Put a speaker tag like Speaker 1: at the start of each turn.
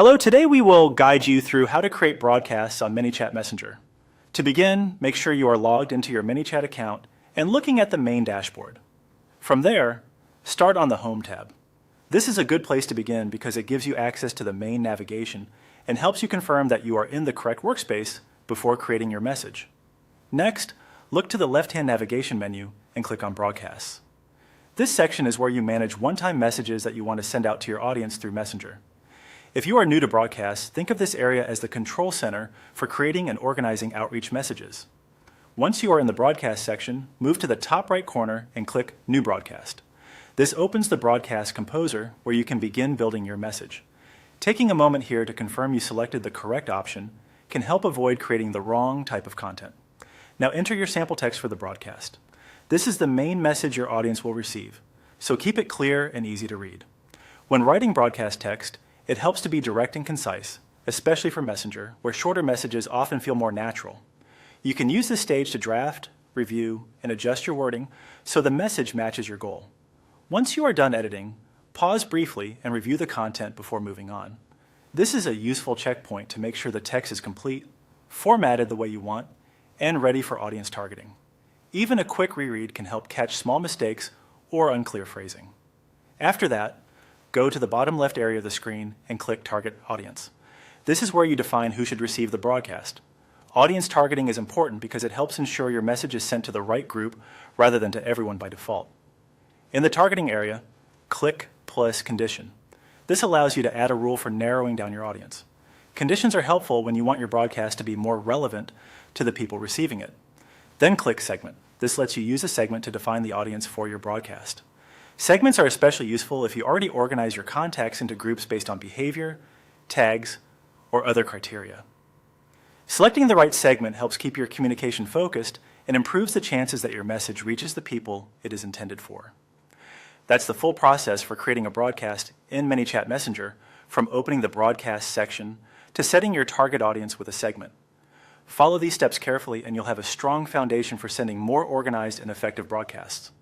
Speaker 1: Hello, today we will guide you through how to create broadcasts on ManyChat Messenger. To begin, make sure you are logged into your ManyChat account and looking at the main dashboard. From there, start on the Home tab. This is a good place to begin because it gives you access to the main navigation and helps you confirm that you are in the correct workspace before creating your message. Next, look to the left-hand navigation menu and click on Broadcasts. This section is where you manage one-time messages that you want to send out to your audience through Messenger. If you are new to broadcasts, think of this area as the control center for creating and organizing outreach messages. Once you are in the broadcast section, move to the top right corner and click New Broadcast. This opens the Broadcast Composer where you can begin building your message. Taking a moment here to confirm you selected the correct option can help avoid creating the wrong type of content. Now enter your sample text for the broadcast. This is the main message your audience will receive, so keep it clear and easy to read. When writing broadcast text, it helps to be direct and concise, especially for Messenger, where shorter messages often feel more natural. You can use this stage to draft, review, and adjust your wording so the message matches your goal. Once you are done editing, pause briefly and review the content before moving on. This is a useful checkpoint to make sure the text is complete, formatted the way you want, and ready for audience targeting. Even a quick reread can help catch small mistakes or unclear phrasing. After that, go to the bottom left area of the screen and click Target Audience. This is where you define who should receive the broadcast. Audience targeting is important because it helps ensure your message is sent to the right group rather than to everyone by default. In the targeting area, click plus Condition. This allows you to add a rule for narrowing down your audience. Conditions are helpful when you want your broadcast to be more relevant to the people receiving it. Then click Segment. This lets you use a segment to define the audience for your broadcast. Segments are especially useful if you already organize your contacts into groups based on behavior, tags, or other criteria. Selecting the right segment helps keep your communication focused and improves the chances that your message reaches the people it is intended for. That's the full process for creating a broadcast in ManyChat Messenger, from opening the broadcast section to setting your target audience with a segment. Follow these steps carefully and you'll have a strong foundation for sending more organized and effective broadcasts.